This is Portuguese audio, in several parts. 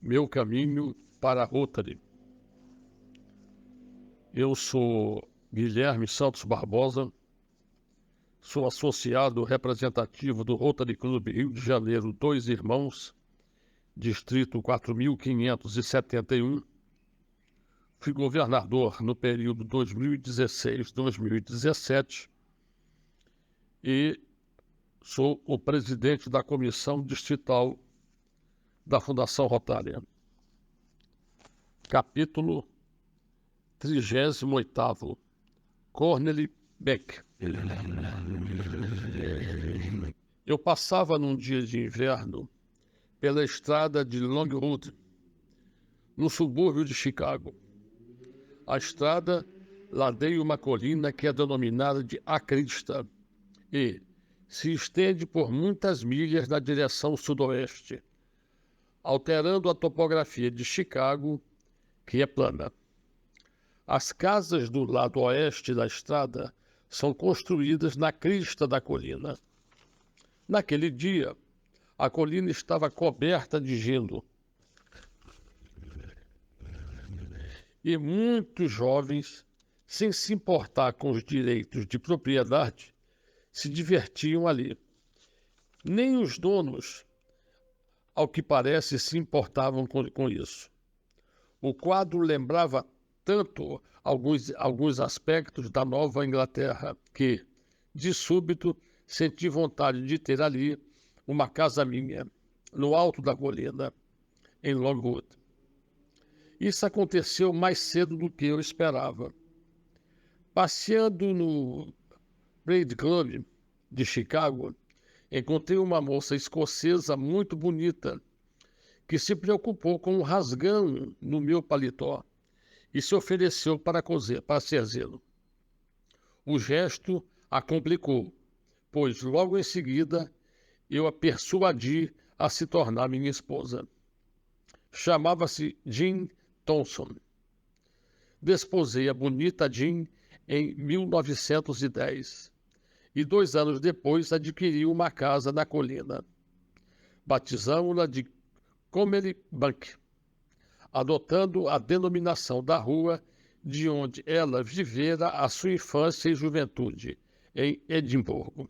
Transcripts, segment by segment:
Meu caminho para Rotary. Eu sou Guilherme Santos Barbosa, sou associado representativo do Rotary Clube Rio de Janeiro, Dois Irmãos, distrito 4571. Fui governador no período 2016-2017 e sou o presidente da comissão distrital da Fundação Rotária. Capítulo 38º. Corneli Beck. Eu passava num dia de inverno pela estrada de Longwood, no subúrbio de Chicago. A estrada ladeia uma colina que é denominada de A Crista e se estende por muitas milhas na direção sudoeste, alterando a topografia de Chicago, que é plana. As casas do lado oeste da estrada são construídas na crista da colina. Naquele dia, a colina estava coberta de gelo. E muitos jovens, sem se importar com os direitos de propriedade, se divertiam ali. Nem os donos, ao que parece, se importavam com isso. O quadro lembrava tanto alguns aspectos da Nova Inglaterra que, de súbito, senti vontade de ter ali uma casa minha, no alto da colina, em Longwood. Isso aconteceu mais cedo do que eu esperava. Passeando no Parade Club de Chicago, encontrei uma moça escocesa muito bonita que se preocupou com um rasgão no meu paletó e se ofereceu para cozê-lo. O gesto a complicou, pois logo em seguida eu a persuadi a se tornar minha esposa. Chamava-se Jean Thompson. Desposei a bonita Jean em 1910 e 2 anos depois adquiri uma casa na colina. Batizamos-la de Corneli Beck, adotando a denominação da rua de onde ela vivera a sua infância e juventude, em Edimburgo.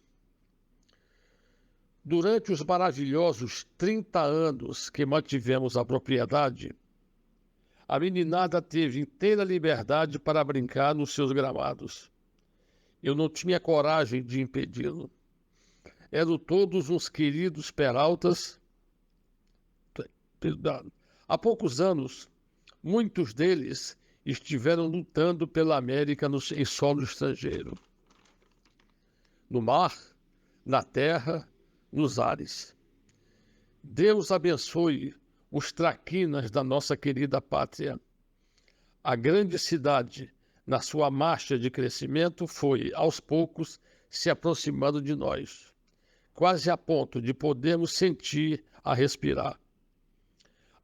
Durante os maravilhosos 30 anos que mantivemos a propriedade, a meninada teve inteira liberdade para brincar nos seus gramados. Eu não tinha coragem de impedi-lo. Eram todos uns queridos peraltas. Há poucos anos, muitos deles estiveram lutando pela América em solo estrangeiro. No mar, na terra, nos ares. Deus abençoe os traquinas da nossa querida pátria. A grande cidade, na sua marcha de crescimento, foi, aos poucos, se aproximando de nós, quase a ponto de podermos sentir a respirar.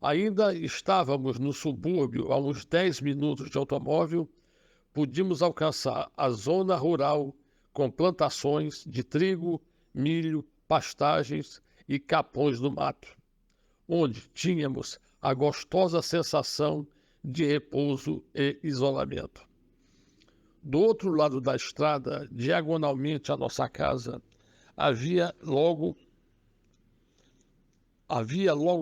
Ainda estávamos no subúrbio, a uns 10 minutos de automóvel, podíamos alcançar a zona rural com plantações de trigo, milho, pastagens e capões do mato, onde tínhamos a gostosa sensação de repouso e isolamento. Do outro lado da estrada, diagonalmente à nossa casa, havia logo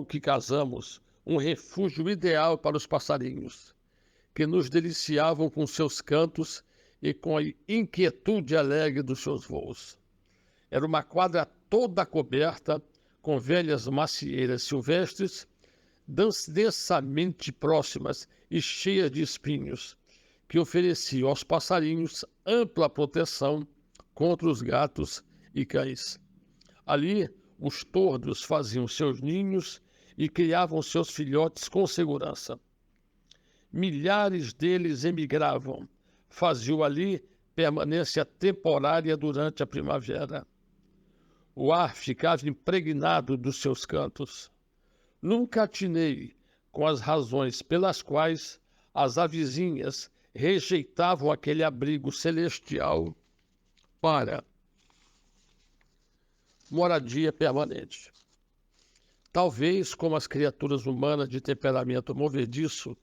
que casamos um refúgio ideal para os passarinhos, que nos deliciavam com seus cantos e com a inquietude alegre dos seus voos. Era uma quadra toda coberta com velhas macieiras silvestres, densamente próximas e cheias de espinhos, que ofereciam aos passarinhos ampla proteção contra os gatos e cães. Ali, os tordos faziam seus ninhos e criavam seus filhotes com segurança. Milhares deles emigravam, faziam ali permanência temporária durante a primavera. O ar ficava impregnado dos seus cantos. Nunca atinei com as razões pelas quais as avezinhas rejeitavam aquele abrigo celestial para moradia permanente. Talvez, como as criaturas humanas de temperamento movediço,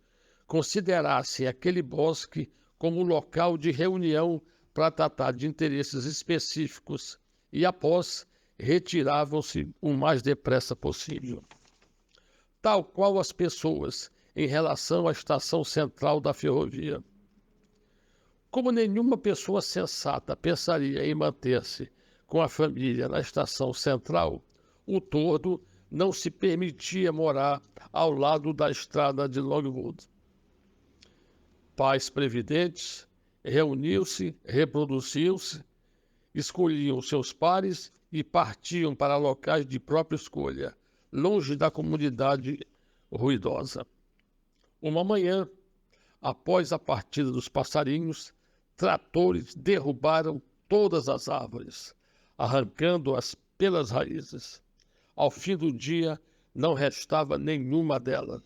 considerassem aquele bosque como um local de reunião para tratar de interesses específicos e, após, retiravam-se o mais depressa possível. Tal qual as pessoas em relação à estação central da ferrovia. Como nenhuma pessoa sensata pensaria em manter-se com a família na estação central, o tordo não se permitia morar ao lado da estrada de Longwood. Pais previdentes reuniam-se, reproduziam-se, escolhiam seus pares e partiam para locais de própria escolha, longe da comunidade ruidosa. Uma manhã, após a partida dos passarinhos, tratores derrubaram todas as árvores, arrancando-as pelas raízes. Ao fim do dia, não restava nenhuma delas.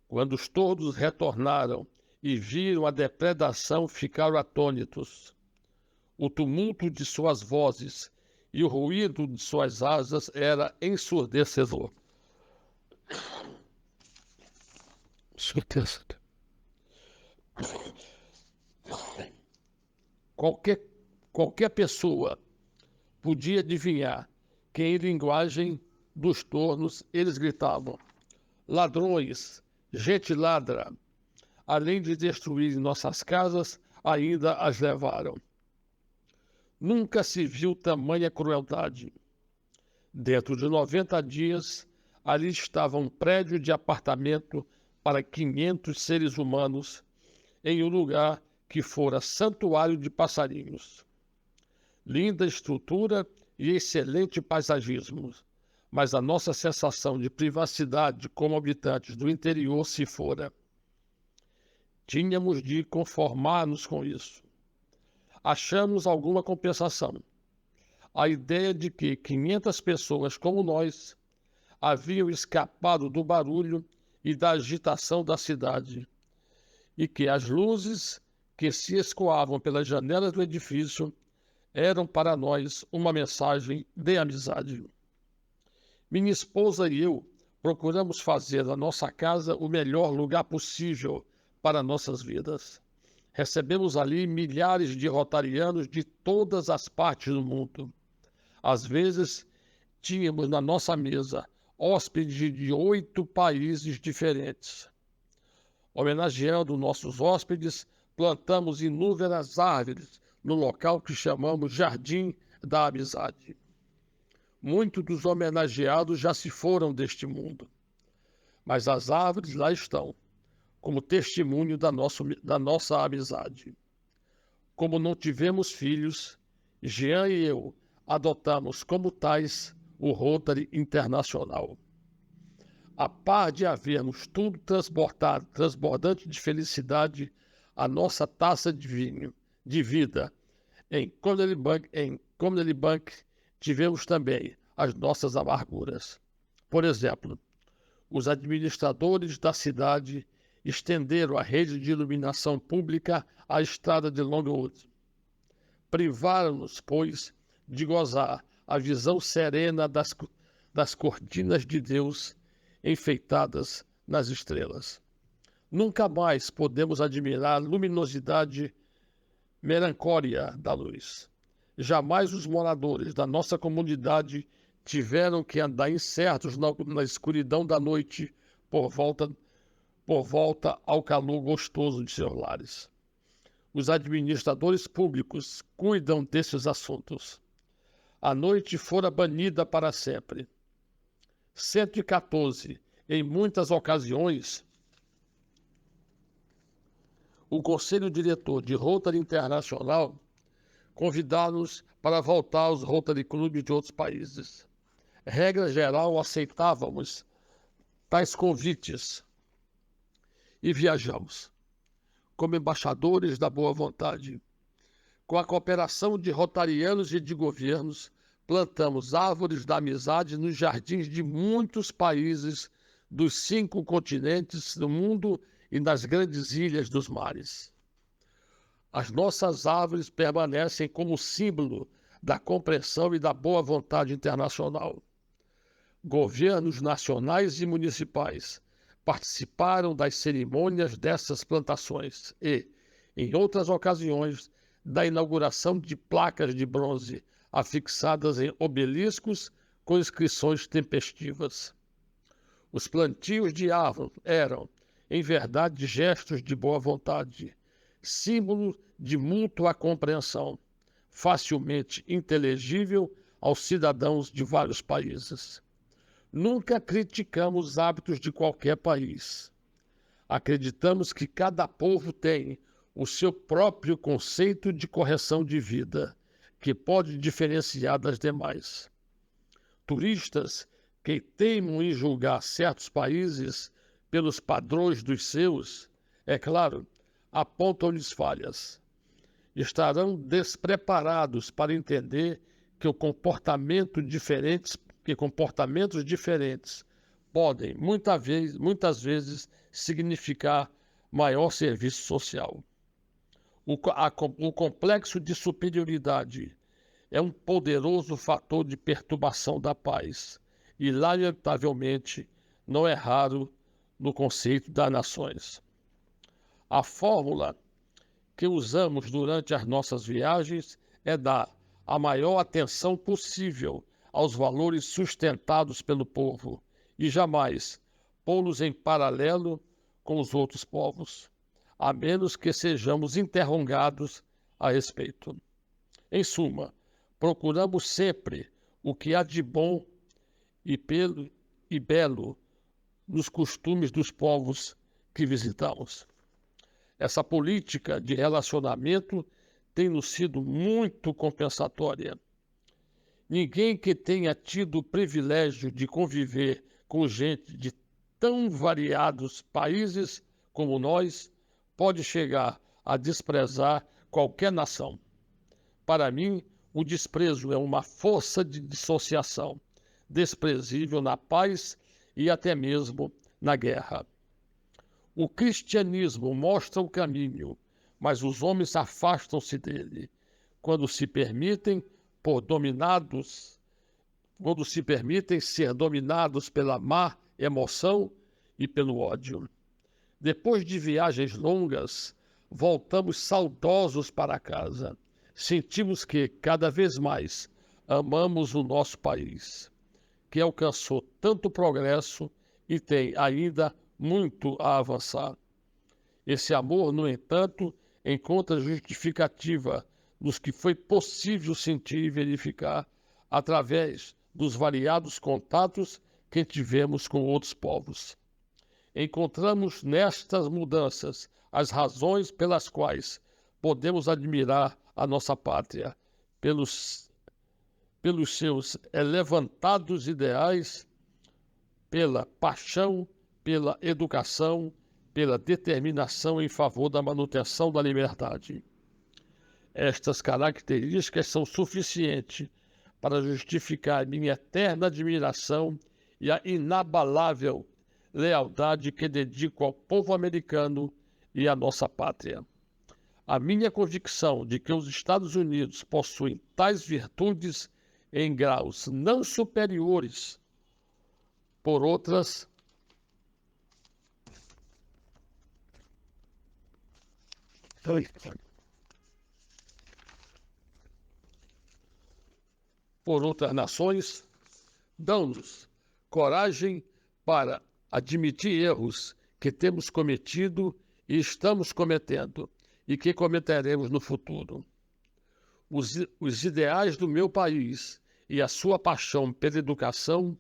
Quando os tordos retornaram e viram a depredação, ficaram atônitos. O tumulto de suas vozes e o ruído de suas asas era ensurdecedor. Qualquer pessoa podia adivinhar que, em linguagem dos tornos, eles gritavam: ladrões, gente ladra. Além de destruir nossas casas, ainda as levaram. Nunca se viu tamanha crueldade. Dentro de 90 dias, ali estava um prédio de apartamento para 500 seres humanos, em um lugar que fora santuário de passarinhos. Linda estrutura e excelente paisagismo, mas a nossa sensação de privacidade como habitantes do interior se fora. Tínhamos de conformar-nos com isso. Achamos alguma compensação. A ideia de que 500 pessoas como nós haviam escapado do barulho e da agitação da cidade, e que as luzes que se escoavam pelas janelas do edifício eram para nós uma mensagem de amizade. Minha esposa e eu procuramos fazer da nossa casa o melhor lugar possível para nossas vidas. Recebemos ali milhares de rotarianos de todas as partes do mundo. Às vezes, tínhamos na nossa mesa hóspedes de 8 países diferentes. Homenageando nossos hóspedes, plantamos inúmeras árvores no local que chamamos Jardim da Amizade. Muitos dos homenageados já se foram deste mundo, mas as árvores lá estão, como testemunho da nossa amizade. Como não tivemos filhos, Jean e eu adotamos como tais o Rotary Internacional. A par de havermos tudo transbordante de felicidade, a nossa taça de vinho, de vida, em Connelly Bank tivemos também as nossas amarguras. Por exemplo, os administradores da cidade estenderam a rede de iluminação pública à estrada de Longwood. Privaram-nos, pois, de gozar a visão serena das cortinas de Deus enfeitadas nas estrelas. Nunca mais podemos admirar a luminosidade melancólia da luz. Jamais os moradores da nossa comunidade tiveram que andar incertos na escuridão da noite por volta ao calor gostoso de seus lares. Os administradores públicos cuidam desses assuntos. A noite fora banida para sempre. 114, em muitas ocasiões, o Conselho Diretor de Rotary Internacional convidaram-nos para voltar aos Rotary Clubes de outros países. Regra geral, aceitávamos tais convites e viajamos, como embaixadores da boa vontade. Com a cooperação de rotarianos e de governos, plantamos árvores da amizade nos jardins de muitos países dos 5 continentes do mundo e nas grandes ilhas dos mares. As nossas árvores permanecem como símbolo da compreensão e da boa vontade internacional. Governos nacionais e municipais participaram das cerimônias dessas plantações e, em outras ocasiões, da inauguração de placas de bronze afixadas em obeliscos com inscrições tempestivas. Os plantios de árvores eram, em verdade, gestos de boa vontade, símbolo de mútua compreensão, facilmente inteligível aos cidadãos de vários países. Nunca criticamos os hábitos de qualquer país. Acreditamos que cada povo tem o seu próprio conceito de correção de vida, que pode diferenciar das demais. Turistas que teimam em julgar certos países pelos padrões dos seus, é claro, apontam-lhes falhas. Estarão despreparados para entender que comportamentos diferentes podem, muitas vezes, significar maior serviço social. O complexo de superioridade é um poderoso fator de perturbação da paz e, lamentavelmente, não é raro no conceito das nações. A fórmula que usamos durante as nossas viagens é dar a maior atenção possível aos valores sustentados pelo povo e jamais pô-los em paralelo com os outros povos, a menos que sejamos interrogados a respeito. Em suma, procuramos sempre o que há de bom e belo nos costumes dos povos que visitamos. Essa política de relacionamento tem nos sido muito compensatória. Ninguém que tenha tido o privilégio de conviver com gente de tão variados países como nós pode chegar a desprezar qualquer nação. Para mim, o desprezo é uma força de dissociação, desprezível na paz e até mesmo na guerra. O cristianismo mostra o caminho, mas os homens afastam-se dele quando se permitem ser dominados pela má emoção e pelo ódio. Depois de viagens longas, voltamos saudosos para casa. Sentimos que, cada vez mais, amamos o nosso país, que alcançou tanto progresso e tem ainda muito a avançar. Esse amor, no entanto, encontra justificativa nos que foi possível sentir e verificar através dos variados contatos que tivemos com outros povos. Encontramos nestas mudanças as razões pelas quais podemos admirar a nossa pátria, pelos seus levantados ideais, pela paixão, pela educação, pela determinação em favor da manutenção da liberdade. Estas características são suficientes para justificar minha eterna admiração e a inabalável lealdade que dedico ao povo americano e à nossa pátria. A minha convicção de que os Estados Unidos possuem tais virtudes em graus não superiores por outras nações, dão-nos coragem para admitir erros que temos cometido e estamos cometendo e que cometeremos no futuro. Os ideais do meu país e a sua paixão pela educação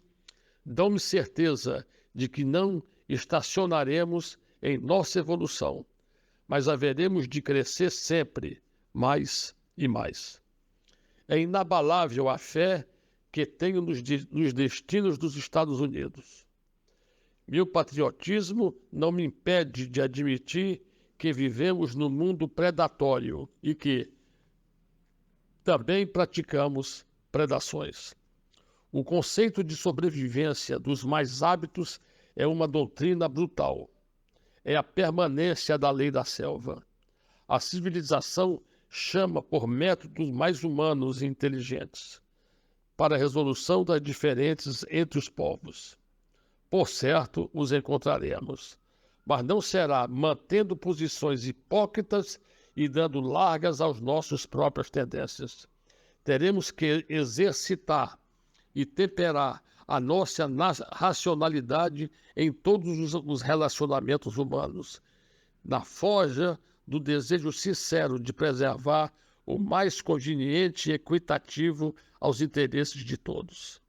dão-me certeza de que não estacionaremos em nossa evolução, mas haveremos de crescer sempre mais e mais. É inabalável a fé que tenho nos destinos dos Estados Unidos. Meu patriotismo não me impede de admitir que vivemos num mundo predatório e que também praticamos predações. O conceito de sobrevivência dos mais hábitos é uma doutrina brutal. É a permanência da lei da selva. A civilização chama por métodos mais humanos e inteligentes. para a resolução das diferenças entre os povos. Por certo, os encontraremos, mas não será mantendo posições hipócritas e dando largas às nossas próprias tendências. Teremos que exercitar e temperar a nossa racionalidade em todos os relacionamentos humanos, na forja do desejo sincero de preservar o mais conveniente e equitativo aos interesses de todos.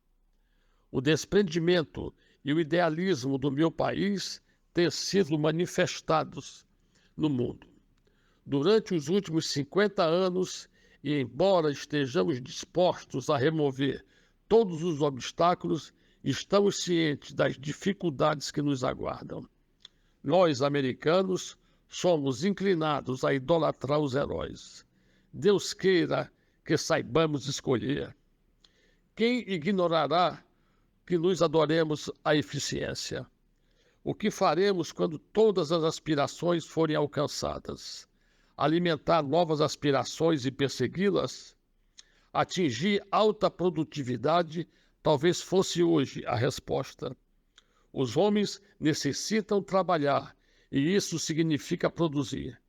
O desprendimento e o idealismo do meu país têm sido manifestados no mundo. Durante os últimos 50 anos, e embora estejamos dispostos a remover todos os obstáculos, estamos cientes das dificuldades que nos aguardam. Nós, americanos, somos inclinados a idolatrar os heróis. Deus queira que saibamos escolher. Quem ignorará que nos adoremos a eficiência? O que faremos quando todas as aspirações forem alcançadas? Alimentar novas aspirações e persegui-las? Atingir alta produtividade talvez fosse hoje a resposta. Os homens necessitam trabalhar e isso significa produzir.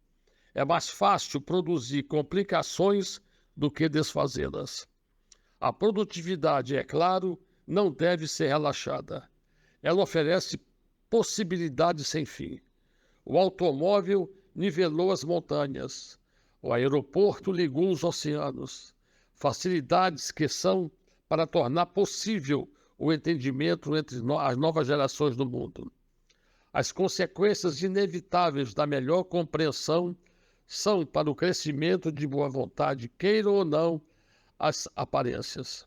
É mais fácil produzir complicações do que desfazê-las. A produtividade, é claro, não deve ser relaxada. Ela oferece possibilidades sem fim. O automóvel nivelou as montanhas. O aeroporto ligou os oceanos. Facilidades que são para tornar possível o entendimento entre as novas gerações do mundo. As consequências inevitáveis da melhor compreensão são para o crescimento de boa vontade, queira ou não, as aparências.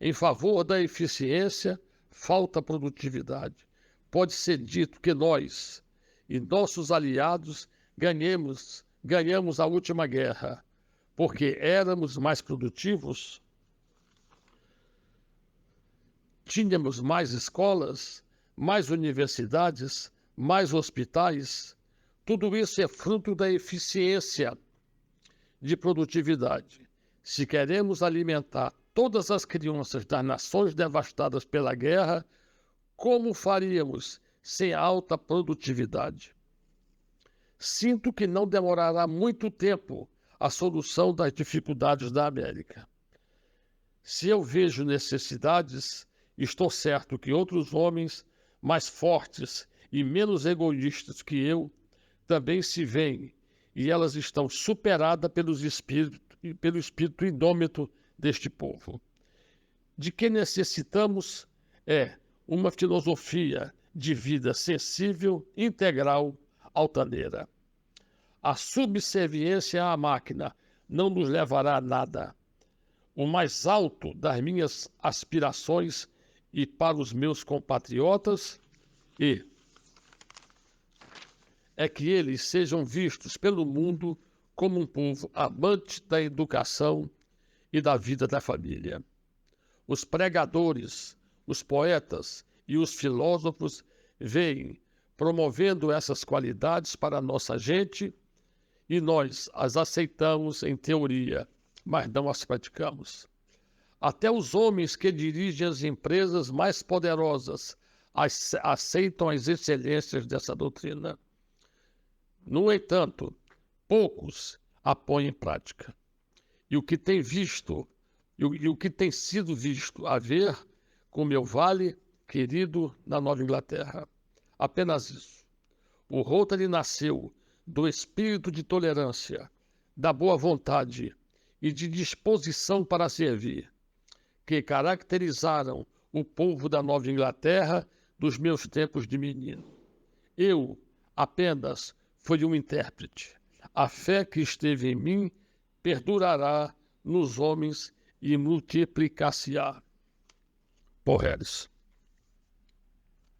Em favor da eficiência, falta produtividade. Pode ser dito que nós e nossos aliados ganhamos a última guerra, porque éramos mais produtivos, tínhamos mais escolas, mais universidades, mais hospitais. Tudo isso é fruto da eficiência de produtividade. Se queremos alimentar todas as crianças das nações devastadas pela guerra, como faríamos sem alta produtividade? Sinto que não demorará muito tempo a solução das dificuldades da América. Se eu vejo necessidades, estou certo que outros homens mais fortes e menos egoístas que eu também se veem, e elas estão superadas pelo espírito indômito deste povo. De que necessitamos é uma filosofia de vida sensível, integral, altaneira. A subserviência à máquina não nos levará a nada. O mais alto das minhas aspirações e para os meus compatriotas é que eles sejam vistos pelo mundo como um povo amante da educação e da vida da família. Os pregadores, os poetas e os filósofos vêm promovendo essas qualidades para a nossa gente e nós as aceitamos em teoria, mas não as praticamos. Até os homens que dirigem as empresas mais poderosas aceitam as excelências dessa doutrina. No entanto, poucos a põem em prática. E o que tem sido visto a ver com meu vale querido na Nova Inglaterra. Apenas isso. O Rotary nasceu do espírito de tolerância, da boa vontade e de disposição para servir, que caracterizaram o povo da Nova Inglaterra dos meus tempos de menino. Eu apenas fui um intérprete. A fé que esteve em mim perdurará nos homens e multiplicar-se-á. Paul Harris.